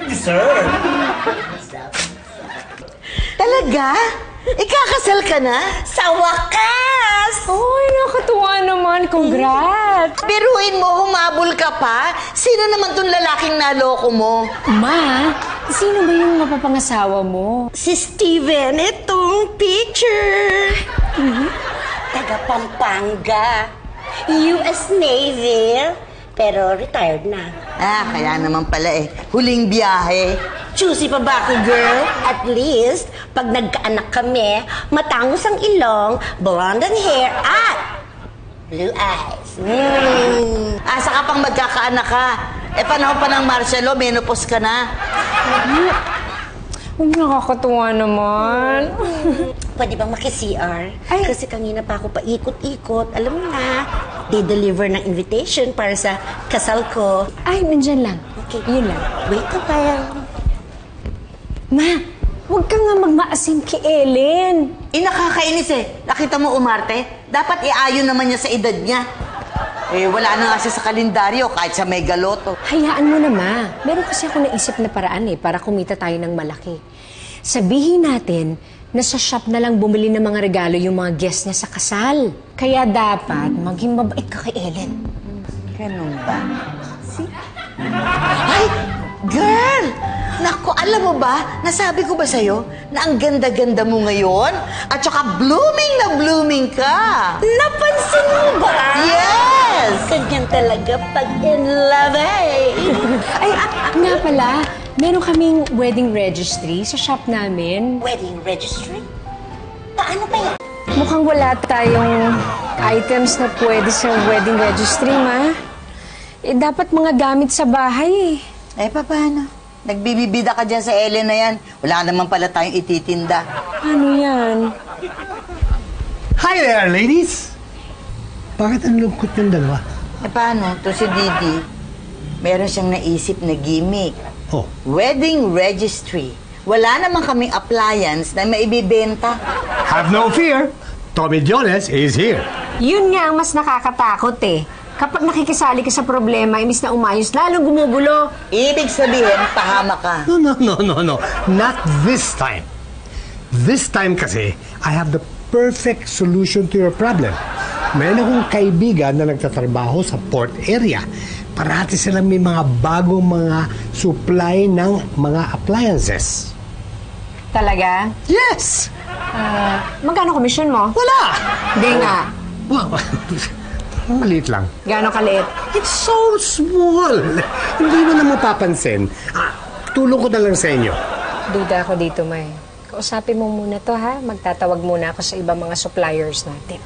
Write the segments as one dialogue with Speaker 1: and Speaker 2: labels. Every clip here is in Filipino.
Speaker 1: Dessert.
Speaker 2: Talaga? Ikakasal ka na?
Speaker 3: Sa wakas!
Speaker 4: Ay, nakatuwa naman. Congrats!
Speaker 2: Biruin mo, humabol ka pa? Sino naman tong lalaking naloko mo?
Speaker 4: Ma, sino ba yung mapapangasawa mo?
Speaker 3: Si Steven, itong teacher. Taga Pampanga. US Navy. Pero retired na.
Speaker 2: Kaya naman pala huling biyahe.
Speaker 3: Choosy pa ba ako, girl? At least, pag nagkaanak kami, matangos ang ilong, blonde ang hair, at blue eyes.
Speaker 2: Asa ka pang magkakaanak ka? Panahon pa ng martial law, menopause ka na.
Speaker 4: Nakakatuwa naman.
Speaker 3: Pwede bang maki-CR? Kasi kanina pa ako paikot-ikot. Alam mo na, di-deliver ng invitation para sa kasal ko.
Speaker 4: Ay, nandyan lang.
Speaker 3: Okay.
Speaker 4: Yun lang.
Speaker 3: Wait a while.
Speaker 4: Ma, huwag ka nga magmaasim kay Ellen.
Speaker 2: Nakakainis Nakita mo umarte? Dapat iayon naman niya sa edad niya. Wala na nga siya sa kalendaryo kahit sa may galoto.
Speaker 4: Hayaan mo na, Ma. Meron kasi ako naisip na paraan para kumita tayo ng malaki. Sabihin natin na sa shop na lang bumili ng mga regalo yung mga guests niya sa kasal. Kaya dapat maging mabait ka kay Ellen.
Speaker 2: Ganun ba? Ay! Girl! Naku, alam mo ba, nasabi ko ba sa'yo na ang ganda-ganda mo ngayon? At saka blooming na blooming ka!
Speaker 3: Napansin mo ba?
Speaker 2: Yes!
Speaker 3: Ganyan talaga pag in love
Speaker 4: Ay, nga pala, meron kaming wedding registry sa shop namin.
Speaker 3: Wedding registry? Paano pa yan?
Speaker 4: Mukhang wala tayong items na pwede sa wedding registry, Ma. Dapat mga gamit sa bahay
Speaker 2: Paano? Nagbibibida ka dyan sa Ellen na yan. Wala naman pala tayong ititinda.
Speaker 4: Ano yan?
Speaker 1: Hi there, ladies. Bakit ang lungkot yung dalawa?
Speaker 2: Paano? To si Didi, meron siyang naisip na gimmick.
Speaker 1: Oh.
Speaker 2: Wedding registry. Wala naman kaming appliance na maibibenta.
Speaker 1: Have no fear. Tommy Jones is here.
Speaker 4: Yun nga ang mas nakakatakot Kapag nakikisali ka sa problema, imbis na umayos, lalong gumugulo.
Speaker 2: Ibig sabihin, pahama ka.
Speaker 1: No. Not this time. This time kasi, I have the perfect solution to your problem. Meron akong kaibigan na nagtatrabaho sa port area. Parati silang may mga bagong mga supply ng mga appliances.
Speaker 4: Talaga?
Speaker 1: Yes!
Speaker 4: Magkano komisyon mo?
Speaker 1: Wala!
Speaker 4: Hindi nga.
Speaker 1: Well, maliit lang.
Speaker 4: Gano'ng kaliit?
Speaker 1: It's so small. Hindi mo na mapapansin. Tulong ko na lang sa inyo.
Speaker 4: Duda ako dito, May. Kausapin mo muna to, ha? Magtatawag muna ako sa ibang mga suppliers natin.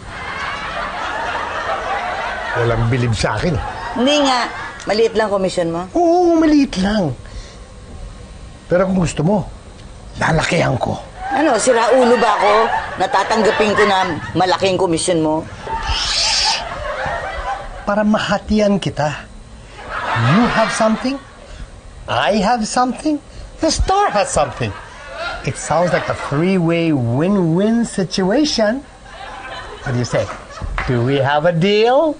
Speaker 1: Walang bilib sa akin.
Speaker 2: Hindi nga. Maliit lang komisyon mo.
Speaker 1: Oo, maliit lang. Pero kung gusto mo, lalakihan ko.
Speaker 2: Ano, sira ulo ba ako? Natatanggapin ko na malaking komisyon mo?
Speaker 1: Para mahatian kita. You have something, I have something, the star has something. It sounds like a three-way win-win situation. What do you say? Do we have a deal?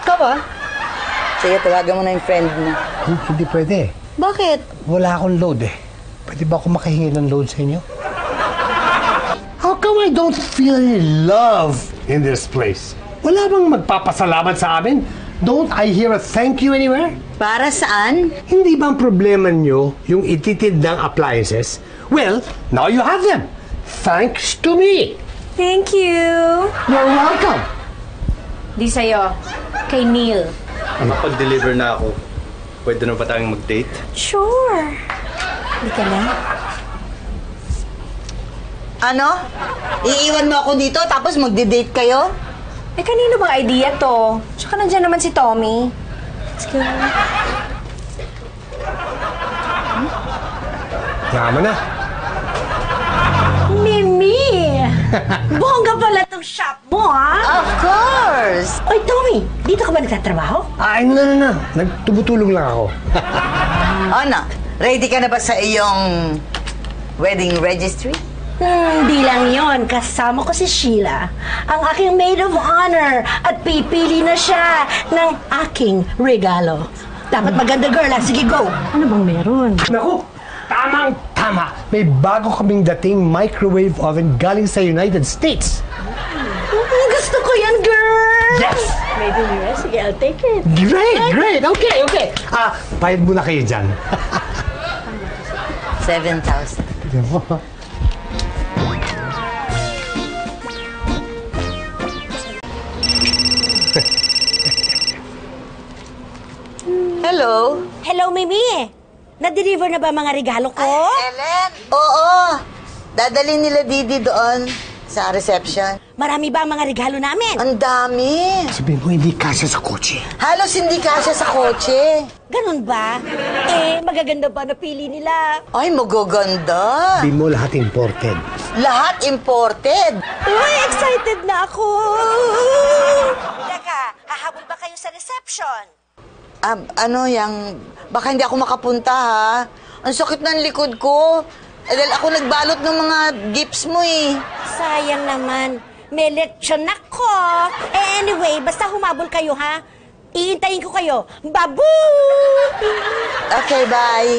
Speaker 1: Come on.
Speaker 2: Sige, tawagan mo na yung friend mo.
Speaker 1: Hindi pwede.
Speaker 2: Bakit?
Speaker 1: Wala akong load Pwede ba ako makahingi ng load sa inyo? How come I don't feel any love in this place? Wala bang magpapasalamat sa amin? Don't I hear a thank you anywhere?
Speaker 2: Para saan?
Speaker 1: Hindi ba ang problema nyo yung ititid ng appliances? Well, now you have them. Thanks to me.
Speaker 4: Thank you.
Speaker 1: You're welcome.
Speaker 4: Di sa'yo. Kay Neil.
Speaker 5: Makapag-deliver na ako. Pwede na ba tayong mag-date?
Speaker 4: Sure. Di ka na?
Speaker 2: Ano? Iiwan mo ako dito tapos magde-date kayo?
Speaker 4: Kanino bang idea to? Tsaka nandyan naman si Tommy. Let's go.
Speaker 1: Yaman na.
Speaker 3: Mimi! Bongga pala tong shop mo, ha?
Speaker 2: Of course!
Speaker 3: Oy, Tommy, dito ka ba nagtatrabaho?
Speaker 1: Ay, no. Nagtumutulong lang ako.
Speaker 2: Ano? Ready ka na ba sa iyong wedding registry?
Speaker 3: Hindi lang yon. Kasama ko si Sheila, ang aking maid of honor, at pipili na siya ng aking regalo. Dapat maganda, girl, ha? Sige, go.
Speaker 4: Ano bang meron?
Speaker 1: Naku, tamang-tama. May bago kaming dating microwave oven galing sa United States.
Speaker 3: Gusto ko yan, girl.
Speaker 1: Yes!
Speaker 3: Made in US. Sige, I'll take it.
Speaker 1: Great! Okay. Bayad muna kayo dyan.
Speaker 2: 7,000. Hello?
Speaker 3: Hello, Mimi. Na-deliver na ba mga regalo ko?
Speaker 2: Ellen? Oo. Dadalhin nila Didi doon sa reception.
Speaker 3: Marami ba ang mga regalo namin?
Speaker 2: Ang dami.
Speaker 1: Sabihin mo, hindi kasya sa kotse.
Speaker 2: Halos hindi kasya sa kotse.
Speaker 3: Ganun ba? Magaganda ba napili nila?
Speaker 2: Ay, magaganda.
Speaker 1: Sabihin mo lahat imported.
Speaker 2: Lahat imported.
Speaker 3: Uy, excited na ako! Teka, hahabol ba kayo sa reception?
Speaker 2: Baka hindi ako makapunta, ha? Ang sakit ng likod ko. Dahil ako nagbalot ng mga gifts mo, eh.
Speaker 3: Sayang naman. May leksyon ako. Anyway, basta humabol kayo, ha? Iintayin ko kayo. Babu!
Speaker 2: Okay, bye.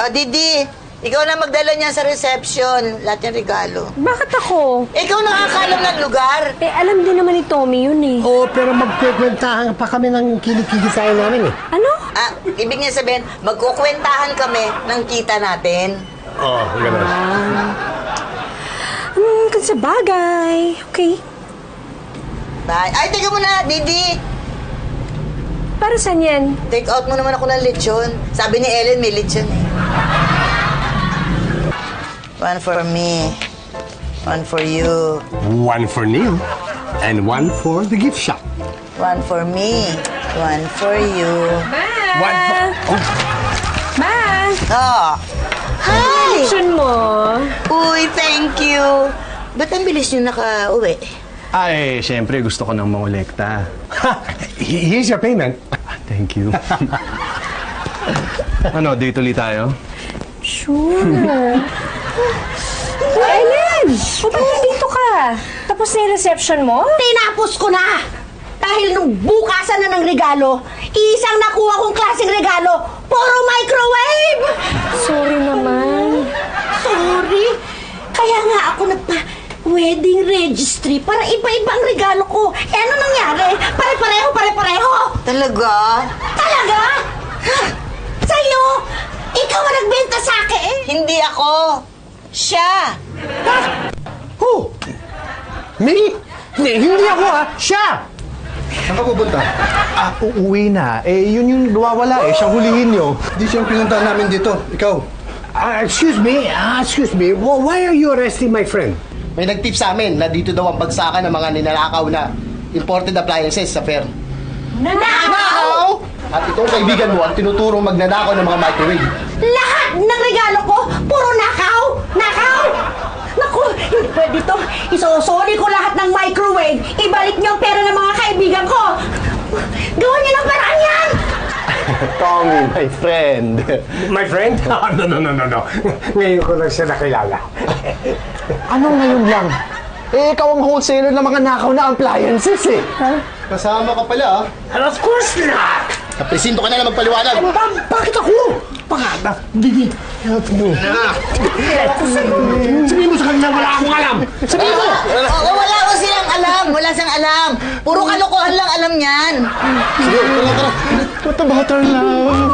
Speaker 2: Didi, ikaw na magdala niya sa reception. Lahat yung regalo.
Speaker 4: Bakit ako?
Speaker 2: Ikaw nakakalam ng lugar.
Speaker 4: Alam din naman ni Tommy yun eh.
Speaker 1: Oo, pero magkukwentahan pa kami ng kinikilisayan namin eh.
Speaker 4: Ano?
Speaker 2: Ibig niya sabihin, magkukwentahan kami ng kita natin.
Speaker 1: Oo, gano'n.
Speaker 4: Kung sa bagay. Okay.
Speaker 2: Bye. Ay, teka muna, Didi.
Speaker 4: Para saan yan?
Speaker 2: Take out mo naman ako ng lechon. Sabi ni Ellen, may lechon eh. One for me. One for you.
Speaker 1: One for Neil and one for the gift shop.
Speaker 2: One for me. One for you.
Speaker 1: One for... Oh,
Speaker 4: Ma!
Speaker 2: Oh. Hi!
Speaker 4: Action mo.
Speaker 2: Uy, thank you. Ba't ang bilis nyo naka-uwi?
Speaker 5: Ay, syempre gusto ko ng mangolekta.
Speaker 1: here's your payment.
Speaker 5: Thank you. Ano, date ulit tayo?
Speaker 4: Sure. Ellen! O ba't nandito ka? Tapos na yung reception mo?
Speaker 3: Tinapos ko na! Dahil nung bukasan na ng regalo, isang nakuha kong klaseng regalo, puro microwave!
Speaker 4: Sorry naman.
Speaker 3: Sorry. Kaya nga ako nagpa-wedding registry para iba-iba ang regalo ko. Ano nangyari? Pare-pareho!
Speaker 2: Talaga?
Speaker 3: Talaga? Sa'yo? Ikaw ang nagbenta sa akin?
Speaker 2: Hindi ako. Siya.
Speaker 1: Who? Me? Hindi ako ha. Siya!
Speaker 5: Saan ka pupunta?
Speaker 6: Uuwi na. Yun yung nawawala siya hulihin nyo.
Speaker 5: Di siya yung pinuntahan namin dito. Ikaw.
Speaker 1: Excuse me. Why are you arresting my friend?
Speaker 7: May nag-tip sa amin na dito daw ang bagsakan ng mga ninalakaw na imported appliances sa fair.
Speaker 3: Nanakaw!
Speaker 7: At itong kaibigan mo ang tinuturo magnanakaw ng mga microwave.
Speaker 3: Lahat ng regalo ko, puro nakaw! Nakaw! Naku, hindi pwede to. Isusuli ko lahat ng microwave. Ibalik niyo ang pera ng mga kaibigan ko. Gawin niyo ng paraan yan!
Speaker 6: Tommy, my friend.
Speaker 1: My friend? No. Ngayon ko lang siya nakilala.
Speaker 6: Ano ngayon lang? Ikaw ang wholesaler ng mga nakaw na appliances
Speaker 7: Kasama ka pala,
Speaker 1: And of course not!
Speaker 7: Kapresinto ka na lang magpaliwanag.
Speaker 1: Bakit ako? Didi, help me. Sabihin mo sa kanila, wala akong alam. Sabihin mo!
Speaker 2: Wala ko silang alam. Wala silang alam. Puro kalokohan lang alam niyan.
Speaker 7: Sige, tara.
Speaker 6: What about our love?